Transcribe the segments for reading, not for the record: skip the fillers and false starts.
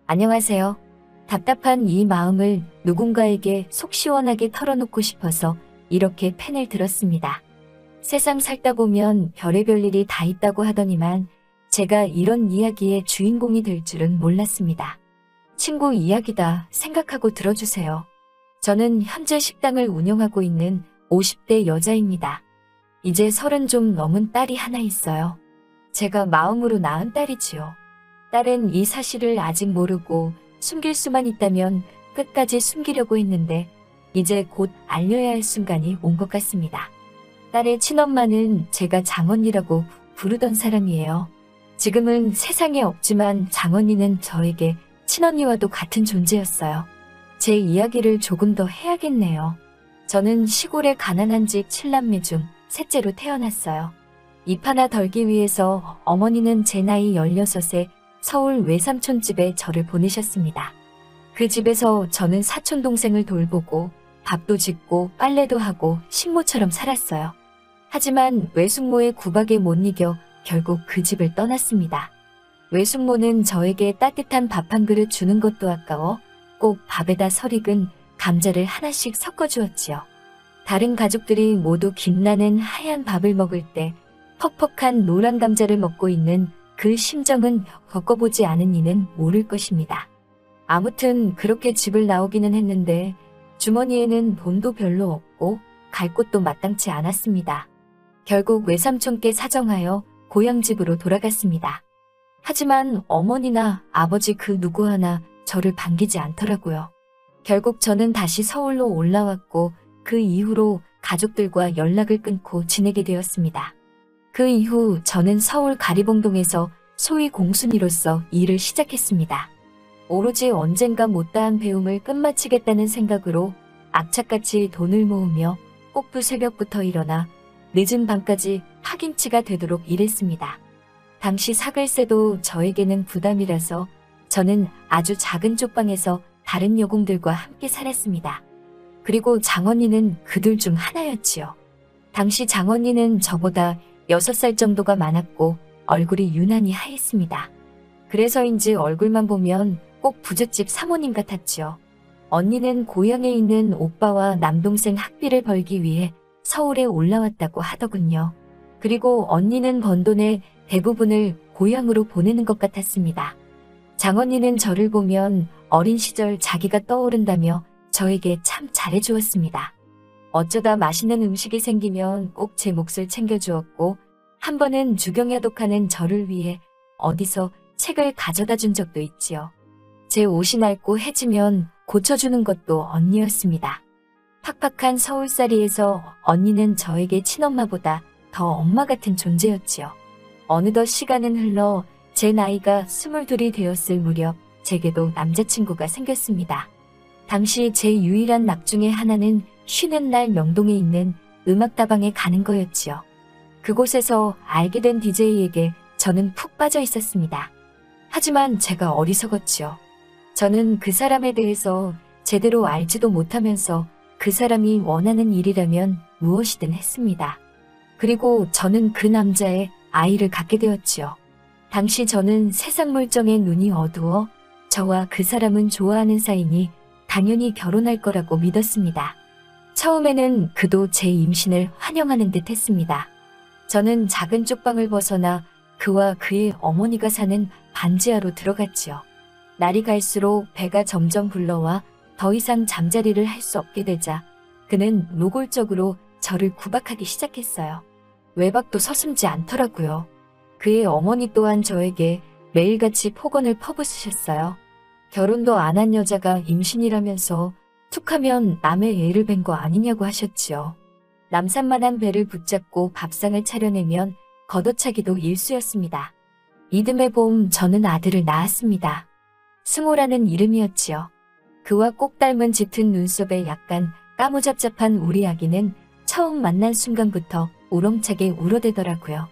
안녕하세요. 답답한 이 마음을 누군가에게 속 시원하게 털어놓고 싶어서 이렇게 펜을 들었습니다. 세상 살다 보면 별의별 일이 다 있다고 하더니만 제가 이런 이야기의 주인공이 될 줄은 몰랐습니다. 친구 이야기다 생각하고 들어주세요. 저는 현재 식당을 운영하고 있는 50대 여자입니다. 이제 30 좀 넘은 딸이 하나 있어요. 제가 마음으로 낳은 딸이지요. 딸은 이 사실을 아직 모르고 숨길 수만 있다면 끝까지 숨기려고 했는데 이제 곧 알려야 할 순간이 온 것 같습니다. 딸의 친엄마는 제가 장언니라고 부르던 사람이에요. 지금은 세상에 없지만 장언니는 저에게 친언니와도 같은 존재였어요. 제 이야기를 조금 더 해야겠네요. 저는 시골의 가난한 집 7남매 중 셋째로 태어났어요. 입 하나 덜기 위해서 어머니는 제 나이 16에 서울 외삼촌 집에 저를 보내셨습니다. 그 집에서 저는 사촌 동생을 돌보고 밥도 짓고 빨래도 하고 식모처럼 살았어요. 하지만 외숙모의 구박에 못 이겨 결국 그 집을 떠났습니다. 외숙모는 저에게 따뜻한 밥 한 그릇 주는 것도 아까워 꼭 밥에다 설익은 감자를 하나씩 섞어주었지요. 다른 가족들이 모두 김나는 하얀 밥을 먹을 때 퍽퍽한 노란 감자를 먹고 있는 그 심정은 겪어보지 않은 이는 모를 것입니다. 아무튼 그렇게 집을 나오기는 했는데 주머니에는 돈도 별로 없고 갈 곳도 마땅치 않았습니다. 결국 외삼촌께 사정하여 고향집으로 돌아갔습니다. 하지만 어머니나 아버지 그 누구 하나 저를 반기지 않더라고요. 결국 저는 다시 서울로 올라왔고 그 이후로 가족들과 연락을 끊고 지내게 되었습니다. 그 이후 저는 서울 가리봉동에서 소위 공순이로서 일을 시작했습니다. 오로지 언젠가 못다한 배움을 끝마치겠다는 생각으로 악착같이 돈을 모으며 꼭두 새벽부터 일어나 늦은 밤까지 파김치가 되도록 일했습니다. 당시 사글세도 저에게는 부담이라서 저는 아주 작은 쪽방에서 다른 여공들과 함께 살았습니다. 그리고 장언니는 그들 중 하나였지요. 당시 장언니는 저보다 6살 정도가 많았고 얼굴이 유난히 하였습니다. 그래서인지 얼굴만 보면 꼭 부잣집 사모님 같았지요. 언니는 고향에 있는 오빠와 남동생 학비를 벌기 위해 서울에 올라왔다고 하더군요. 그리고 언니는 번 돈의 대부분을 고향으로 보내는 것 같았습니다. 장언니는 저를 보면 어린 시절 자기가 떠오른다며 저에게 참 잘해주었습니다. 어쩌다 맛있는 음식이 생기면 꼭 제 몫을 챙겨주었고 한 번은 주경야독하는 저를 위해 어디서 책을 가져다 준 적도 있지요. 제 옷이 낡고 해지면 고쳐주는 것도 언니였습니다. 팍팍한 서울살이에서 언니는 저에게 친엄마보다 더 엄마 같은 존재였지요. 어느덧 시간은 흘러 제 나이가 22이 되었을 무렵 제게도 남자친구가 생겼습니다. 당시 제 유일한 낙 중에 하나는 쉬는 날 명동에 있는 음악다방에 가는 거였지요. 그곳에서 알게 된 DJ에게 저는 푹 빠져 있었습니다. 하지만 제가 어리석었지요. 저는 그 사람에 대해서 제대로 알지도 못하면서 그 사람이 원하는 일이라면 무엇이든 했습니다. 그리고 저는 그 남자의 아이를 갖게 되었지요. 당시 저는 세상 물정에 눈이 어두워 저와 그 사람은 좋아하는 사이니 당연히 결혼할 거라고 믿었습니다. 처음에는 그도 제 임신을 환영하는 듯 했습니다. 저는 작은 쪽방을 벗어나 그와 그의 어머니가 사는 반지하로 들어갔지요. 날이 갈수록 배가 점점 불러와 더 이상 잠자리를 할 수 없게 되자 그는 노골적으로 저를 구박하기 시작했어요. 외박도 서슴지 않더라고요. 그의 어머니 또한 저에게 매일같이 폭언을 퍼부으셨어요. 결혼도 안 한 여자가 임신이라면서 툭하면 남의 애를 뵌 거 아니냐고 하셨지요. 남산만한 배를 붙잡고 밥상을 차려내면 걷어차기도 일쑤였습니다. 이듬해 봄 저는 아들을 낳았습니다. 승호라는 이름이었지요. 그와 꼭 닮은 짙은 눈썹에 약간 까무잡잡한 우리 아기는 처음 만난 순간부터 우렁차게 울어대더라고요.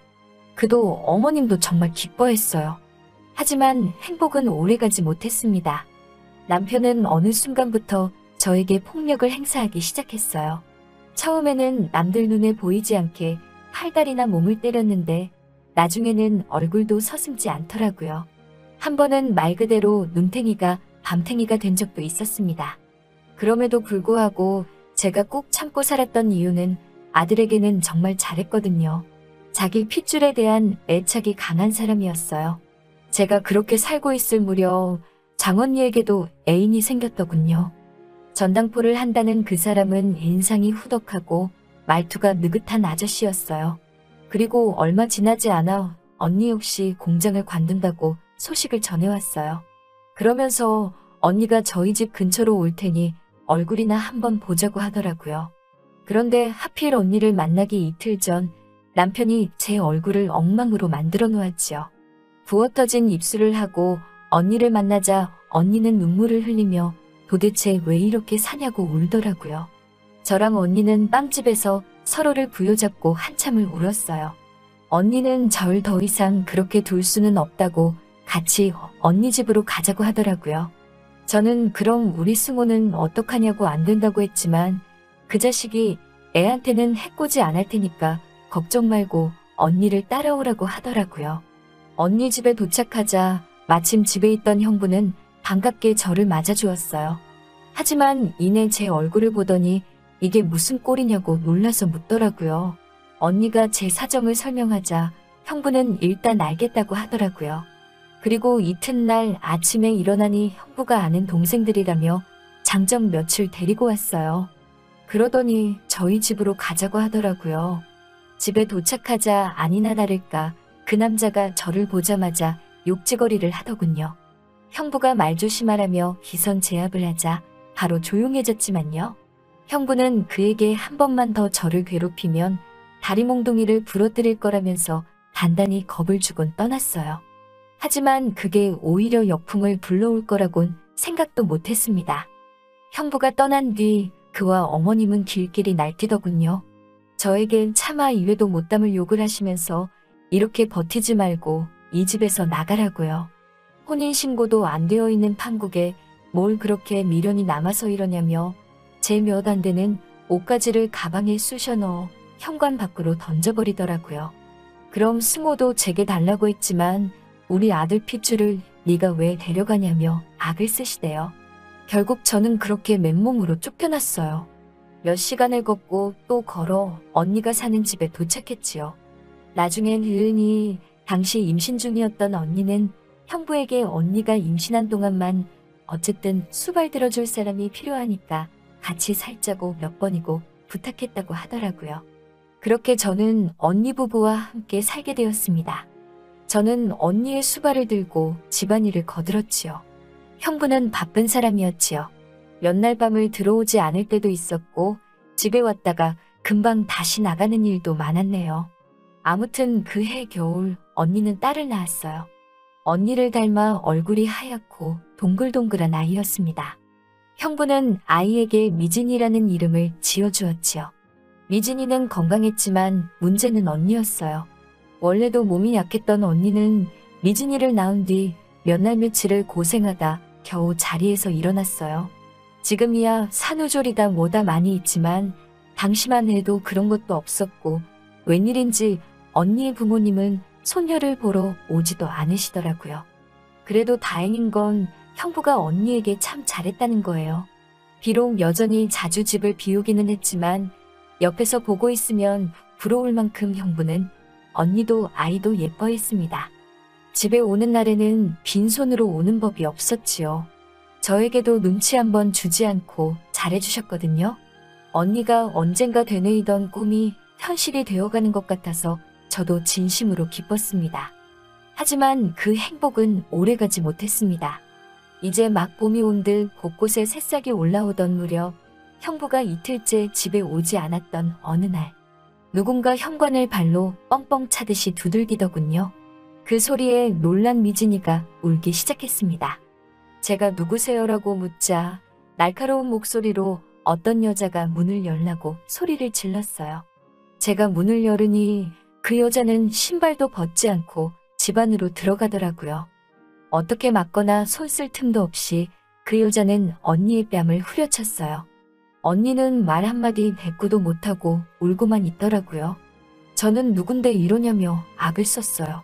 그도 어머님도 정말 기뻐했어요. 하지만 행복은 오래가지 못했습니다. 남편은 어느 순간부터 저에게 폭력을 행사하기 시작했어요. 처음에는 남들 눈에 보이지 않게 팔다리나 몸을 때렸는데 나중에는 얼굴도 서슴지 않더라고요. 한 번은 말 그대로 눈탱이가 밤탱이가 된 적도 있었습니다. 그럼에도 불구하고 제가 꾹 참고 살았던 이유는 아들에게는 정말 잘했거든요. 자기 핏줄에 대한 애착이 강한 사람이었어요. 제가 그렇게 살고 있을 무렵 장언니에게도 애인이 생겼더군요. 전당포를 한다는 그 사람은 인상이 후덕하고 말투가 느긋한 아저씨였어요. 그리고 얼마 지나지 않아 언니 역시 공장을 관둔다고 소식을 전해왔어요. 그러면서 언니가 저희 집 근처로 올 테니 얼굴이나 한번 보자고 하더라고요. 그런데 하필 언니를 만나기 이틀 전 남편이 제 얼굴을 엉망으로 만들어 놓았지요. 부어터진 입술을 하고 언니를 만나자 언니는 눈물을 흘리며 도대체 왜 이렇게 사냐고 울더라고요. 저랑 언니는 빵집에서 서로를 부여잡고 한참을 울었어요. 언니는 절 더 이상 그렇게 둘 수는 없다고 같이 언니 집으로 가자고 하더라고요. 저는 그럼 우리 승호는 어떡하냐고 안 된다고 했지만 그 자식이 애한테는 해코지 안 할 테니까 걱정 말고 언니를 따라오라고 하더라고요. 언니 집에 도착하자 마침 집에 있던 형부는 반갑게 저를 맞아주었어요. 하지만 이내 제 얼굴을 보더니 이게 무슨 꼴이냐고 놀라서 묻더라고요. 언니가 제 사정을 설명하자 형부는 일단 알겠다고 하더라고요. 그리고 이튿날 아침에 일어나니 형부가 아는 동생들이라며 장정 며칠 데리고 왔어요. 그러더니 저희 집으로 가자고 하더라고요. 집에 도착하자 아니나 다를까 그 남자가 저를 보자마자 욕지거리를 하더군요. 형부가 말 조심하라며 기선 제압을 하자 바로 조용해졌지만요. 형부는 그에게 한 번만 더 저를 괴롭히면 다리 몽둥이를 부러뜨릴 거라면서 단단히 겁을 주곤 떠났어요. 하지만 그게 오히려 역풍을 불러올 거라곤 생각도 못했습니다. 형부가 떠난 뒤 그와 어머님은 길길이 날뛰더군요. 저에겐 차마 입에도 못 담을 욕을 하시면서 이렇게 버티지 말고 이 집에서 나가라고요. 혼인신고도 안 되어 있는 판국에 뭘 그렇게 미련이 남아서 이러냐며 제 몇 안 되는 옷가지를 가방에 쑤셔 넣어 현관 밖으로 던져버리더라고요. 그럼 승호도 제게 달라고 했지만 우리 아들 핏줄을 네가 왜 데려가냐며 악을 쓰시대요. 결국 저는 그렇게 맨몸으로 쫓겨났어요. 몇 시간을 걷고 또 걸어 언니가 사는 집에 도착했지요. 나중엔 으은이 당시 임신 중이었던 언니는 형부에게 언니가 임신한 동안만 어쨌든 수발 들어줄 사람이 필요하니까 같이 살자고 몇 번이고 부탁했다고 하더라고요. 그렇게 저는 언니 부부와 함께 살게 되었습니다. 저는 언니의 수발을 들고 집안일을 거들었지요. 형부는 바쁜 사람이었지요. 몇 날 밤을 들어오지 않을 때도 있었고 집에 왔다가 금방 다시 나가는 일도 많았네요. 아무튼 그해 겨울 언니는 딸을 낳았어요. 언니를 닮아 얼굴이 하얗고 동글동글한 아이였습니다. 형부는 아이에게 미진이라는 이름을 지어주었지요. 미진이는 건강했지만 문제는 언니였어요. 원래도 몸이 약했던 언니는 미진이를 낳은 뒤 몇 날 며칠을 고생하다 겨우 자리에서 일어났어요. 지금이야 산후조리다 뭐다 많이 있지만 당시만 해도 그런 것도 없었고 웬일인지 언니의 부모님은 손녀를 보러 오지도 않으시더라고요. 그래도 다행인 건 형부가 언니에게 참 잘했다는 거예요. 비록 여전히 자주 집을 비우기는 했지만 옆에서 보고 있으면 부러울 만큼 형부는 언니도 아이도 예뻐했습니다. 집에 오는 날에는 빈손으로 오는 법이 없었지요. 저에게도 눈치 한번 주지 않고 잘해주셨거든요. 언니가 언젠가 되뇌이던 꿈이 현실이 되어가는 것 같아서 저도 진심으로 기뻤습니다. 하지만 그 행복은 오래가지 못했습니다. 이제 막 봄이 온 듯 곳곳에 새싹이 올라오던 무렵 형부가 이틀째 집에 오지 않았던 어느 날 누군가 현관을 발로 뻥뻥 차듯이 두들기더군요. 그 소리에 놀란 미진이가 울기 시작했습니다. 제가 누구세요라고 묻자 날카로운 목소리로 어떤 여자가 문을 열라고 소리를 질렀어요. 제가 문을 열으니 그 여자는 신발도 벗지 않고 집 안으로 들어가더라고요. 어떻게 막거나 손 쓸 틈도 없이 그 여자는 언니의 뺨을 후려쳤어요. 언니는 말 한마디 대꾸도 못하고 울고만 있더라고요. 저는 누군데 이러냐며 악을 썼어요.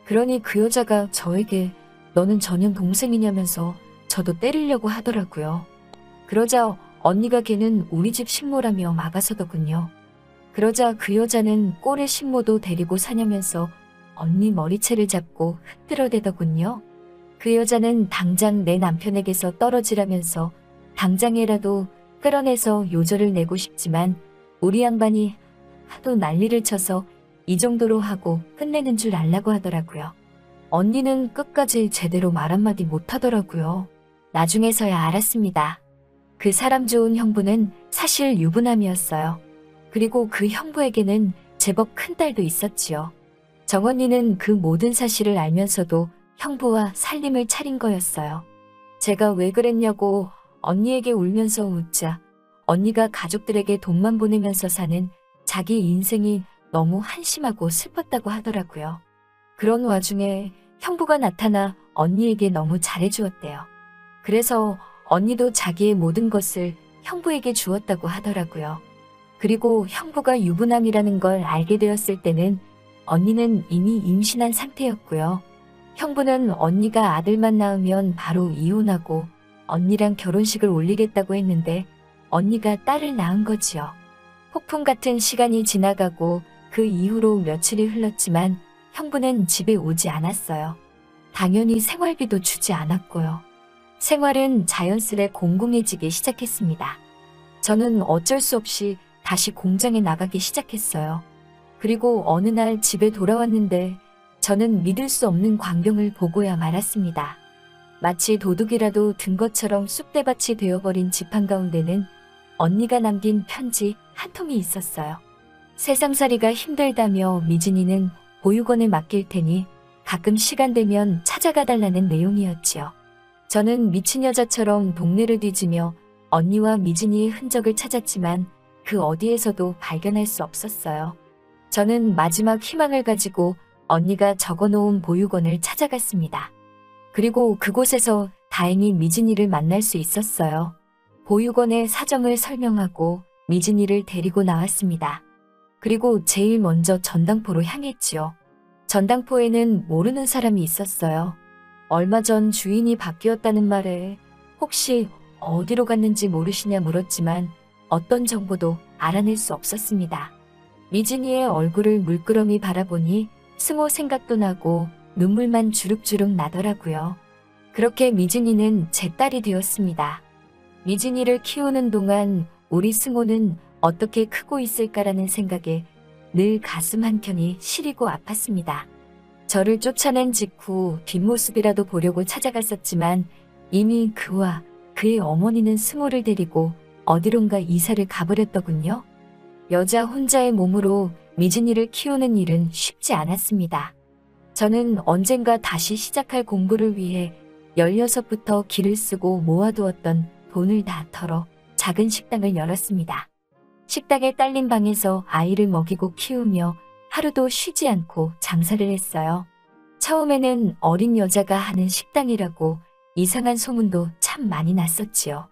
그러니 그 여자가 저에게 너는 전현 동생이냐면서 저도 때리려고 하더라고요. 그러자 언니가 걔는 우리 집 식모라며 막아서더군요. 그러자 그 여자는 꼴의 식모도 데리고 사냐면서 언니 머리채를 잡고 흔들어대더군요. 그 여자는 당장 내 남편에게서 떨어지라면서 당장이라도 끌어내서 요절을 내고 싶지만 우리 양반이 하도 난리를 쳐서 이 정도로 하고 끝내는 줄 알라고 하더라고요. 언니는 끝까지 제대로 말 한마디 못하더라고요. 나중에서야 알았습니다. 그 사람 좋은 형부는 사실 유부남이었어요. 그리고 그 형부에게는 제법 큰 딸도 있었지요. 정언니는 그 모든 사실을 알면서도 형부와 살림을 차린 거였어요. 제가 왜 그랬냐고 언니에게 울면서 웃자 언니가 가족들에게 돈만 보내면서 사는 자기 인생이 너무 한심하고 슬펐다고 하더라고요. 그런 와중에 형부가 나타나 언니에게 너무 잘해주었대요. 그래서 언니도 자기의 모든 것을 형부에게 주었다고 하더라고요. 그리고 형부가 유부남이라는 걸 알게 되었을 때는 언니는 이미 임신한 상태였고요. 형부는 언니가 아들만 낳으면 바로 이혼하고 언니랑 결혼식을 올리겠다고 했는데 언니가 딸을 낳은 거지요. 폭풍 같은 시간이 지나가고 그 이후로 며칠이 흘렀지만 형부는 집에 오지 않았어요. 당연히 생활비도 주지 않았고요. 생활은 자연스레 공공해지기 시작했습니다. 저는 어쩔 수 없이 다시 공장에 나가기 시작했어요. 그리고 어느 날 집에 돌아왔는데 저는 믿을 수 없는 광경을 보고야 말았습니다. 마치 도둑이라도 든 것처럼 쑥대밭이 되어버린 집 한가운데는 언니가 남긴 편지 한 통이 있었어요. 세상살이가 힘들다며 미진이는 보육원에 맡길 테니 가끔 시간 되면 찾아가 달라는 내용이었지요. 저는 미친 여자처럼 동네를 뒤지며 언니와 미진이의 흔적을 찾았지만 그 어디에서도 발견할 수 없었어요. 저는 마지막 희망을 가지고 언니가 적어놓은 보육원을 찾아갔습니다. 그리고 그곳에서 다행히 미진이를 만날 수 있었어요. 보육원의 사정을 설명하고 미진이를 데리고 나왔습니다. 그리고 제일 먼저 전당포로 향했지요. 전당포에는 모르는 사람이 있었어요. 얼마 전 주인이 바뀌었다는 말에 혹시 어디로 갔는지 모르시냐 물었지만 어떤 정보도 알아낼 수 없었습니다. 미진이의 얼굴을 물끄러미 바라보니 승호 생각도 나고 눈물만 주룩주룩 나더라고요. 그렇게 미진이는 제 딸이 되었습니다. 미진이를 키우는 동안 우리 승호는 어떻게 크고 있을까라는 생각에 늘 가슴 한켠이 시리고 아팠습니다. 저를 쫓아낸 직후 뒷모습이라도 보려고 찾아갔었지만 이미 그와 그의 어머니는 승호를 데리고 어디론가 이사를 가버렸더군요. 여자 혼자의 몸으로 미진이를 키우는 일은 쉽지 않았습니다. 저는 언젠가 다시 시작할 공부를 위해 16부터 길을 쓰고 모아두었던 돈을 다 털어 작은 식당을 열었습니다. 식당에 딸린 방에서 아이를 먹이고 키우며 하루도 쉬지 않고 장사를 했어요. 처음에는 어린 여자가 하는 식당이라고 이상한 소문도 참 많이 났었지요.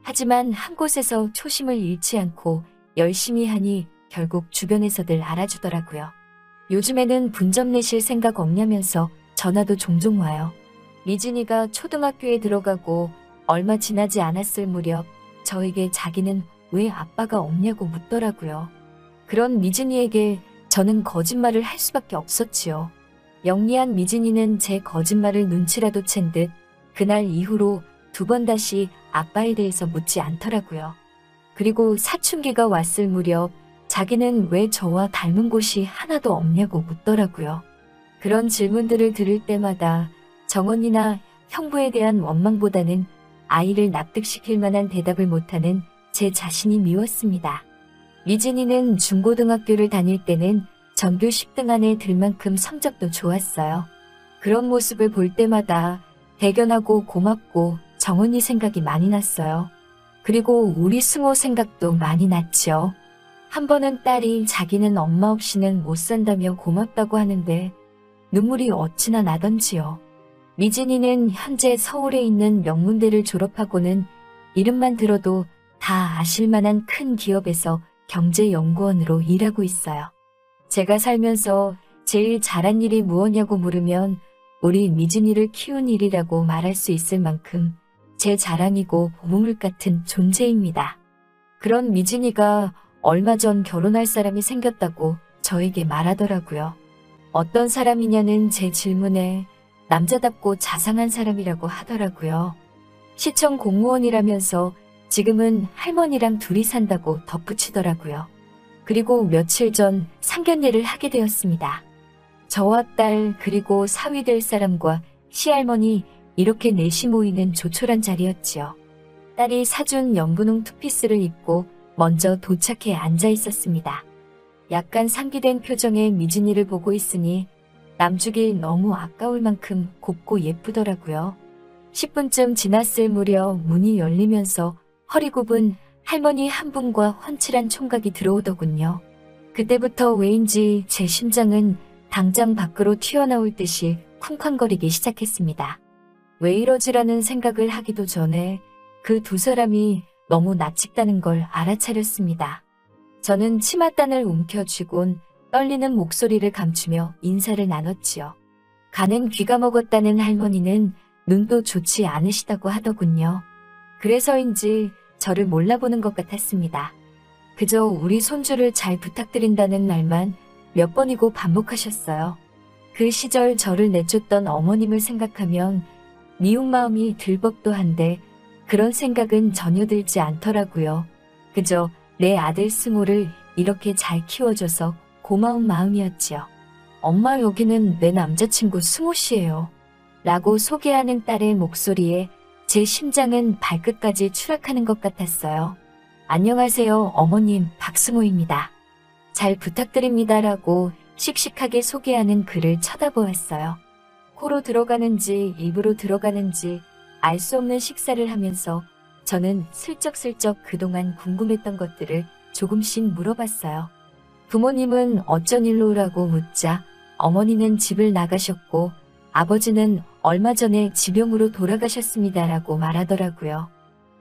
하지만 한 곳에서 초심을 잃지 않고 열심히 하니 결국 주변에서들 알아주더라고요. 요즘에는 분점 내실 생각 없냐면서 전화도 종종 와요. 미진이가 초등학교에 들어가고 얼마 지나지 않았을 무렵 저에게 자기는 왜 아빠가 없냐고 묻더라고요. 그런 미진이에게 저는 거짓말을 할 수밖에 없었지요. 영리한 미진이는 제 거짓말을 눈치라도 챈 듯 그날 이후로 2번 다시 아빠에 대해서 묻지 않더라고요. 그리고 사춘기가 왔을 무렵 자기는 왜 저와 닮은 곳이 하나도 없냐고 묻더라고요. 그런 질문들을 들을 때마다 정언니나 형부에 대한 원망보다는 아이를 납득시킬 만한 대답을 못하는 제 자신이 미웠습니다. 미진이는 중고등학교를 다닐 때는 전교 10등 안에 들 만큼 성적도 좋았어요. 그런 모습을 볼 때마다 대견하고 고맙고 정언니 생각이 많이 났어요. 그리고 우리 승호 생각도 많이 났죠. 한 번은 딸이 자기는 엄마 없이는 못 산다며 고맙다고 하는데 눈물이 어찌나 나던지요. 미진이는 현재 서울에 있는 명문대를 졸업하고는 이름만 들어도 다 아실만한 큰 기업에서 경제연구원으로 일하고 있어요. 제가 살면서 제일 잘한 일이 무엇냐고 물으면 우리 미진이를 키운 일이라고 말할 수 있을 만큼 제 자랑이고 보물 같은 존재입니다. 그런 미진이가 얼마 전 결혼할 사람이 생겼다고 저에게 말하더라고요. 어떤 사람이냐는 제 질문에 남자답고 자상한 사람이라고 하더라고요. 시청 공무원이라면서 지금은 할머니랑 둘이 산다고 덧붙이더라고요. 그리고 며칠 전 상견례를 하게 되었습니다. 저와 딸 그리고 사위 될 사람과 시할머니 이렇게 넷이 모이는 조촐한 자리였지요. 딸이 사준 연분홍 투피스를 입고 먼저 도착해 앉아 있었습니다. 약간 상기된 표정의 미진이를 보고 있으니 남주길 너무 아까울 만큼 곱고 예쁘더라고요. 10분쯤 지났을 무렵 문이 열리면서 허리 굽은 할머니 한 분과 훤칠한 총각이 들어오더군요. 그때부터 왜인지 제 심장은 당장 밖으로 튀어나올 듯이 쿵쾅거리기 시작했습니다. 왜 이러지라는 생각을 하기도 전에 그 두 사람이 너무 낯익다는 걸 알아차렸습니다. 저는 치맛단을 움켜쥐곤 떨리는 목소리를 감추며 인사를 나눴지요. 가는 귀가 먹었다는 할머니는 눈도 좋지 않으시다고 하더군요. 그래서인지 저를 몰라보는 것 같았습니다. 그저 우리 손주를 잘 부탁드린다는 말만 몇 번이고 반복하셨어요. 그 시절 저를 내쫓던 어머님을 생각하면 미운 마음이 들 법도 한데 그런 생각은 전혀 들지 않더라고요. 그저 내 아들 승호를 이렇게 잘 키워줘서 고마운 마음이었지요. 엄마, 여기는 내 남자친구 승호 씨예요. 라고 소개하는 딸의 목소리에 제 심장은 발끝까지 추락하는 것 같았어요. 안녕하세요, 어머님, 박승호입니다. 잘 부탁드립니다라고 씩씩하게 소개하는 그를 쳐다보았어요. 코로 들어가는지 입으로 들어가는지 알 수 없는 식사를 하면서 저는 슬쩍슬쩍 그동안 궁금했던 것들을 조금씩 물어봤어요. 부모님은 어쩐 일로 오라고 묻자 어머니는 집을 나가셨고 아버지는 얼마 전에 지병으로 돌아가셨습니다라고 말하더라고요.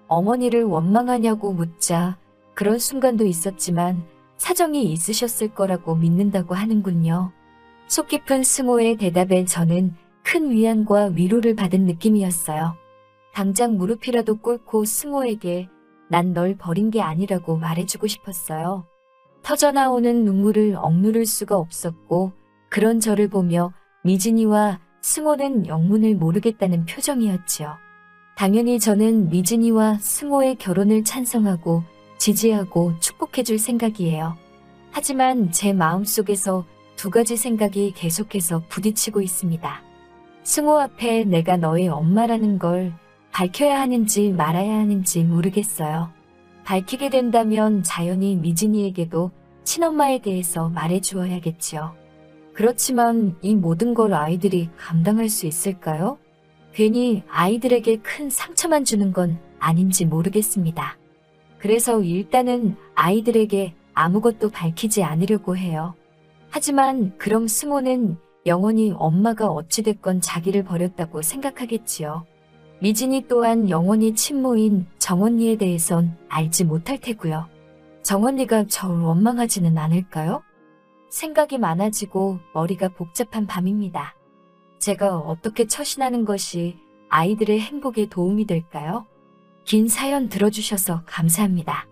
어머니를 원망하냐고 묻자 그런 순간도 있었지만 사정이 있으셨을 거라고 믿는다고 하는군요. 속 깊은 승호의 대답에 저는 큰 위안과 위로를 받은 느낌이었어요. 당장 무릎이라도 꿇고 승호에게 난 널 버린 게 아니라고 말해주고 싶었어요. 터져나오는 눈물을 억누를 수가 없었고 그런 저를 보며 미진이와 승호는 영문을 모르겠다는 표정이었지요. 당연히 저는 미진이와 승호의 결혼을 찬성하고 지지하고 축복해줄 생각이에요. 하지만 제 마음속에서 두 가지 생각이 계속해서 부딪히고 있습니다. 승호 앞에 내가 너의 엄마라는 걸 밝혀야 하는지 말아야 하는지 모르겠어요. 밝히게 된다면 자연히 미진이에게도 친엄마에 대해서 말해주어야겠지요. 그렇지만 이 모든 걸 아이들이 감당할 수 있을까요? 괜히 아이들에게 큰 상처만 주는 건 아닌지 모르겠습니다. 그래서 일단은 아이들에게 아무것도 밝히지 않으려고 해요. 하지만 그럼 승호는 영원히 엄마가 어찌됐건 자기를 버렸다고 생각하겠지요. 미진이 또한 영원히 친모인 정언니에 대해선 알지 못할 테고요. 정언니가 저를 원망하지는 않을까요? 생각이 많아지고 머리가 복잡한 밤입니다. 제가 어떻게 처신하는 것이 아이들의 행복에 도움이 될까요? 긴 사연 들어주셔서 감사합니다.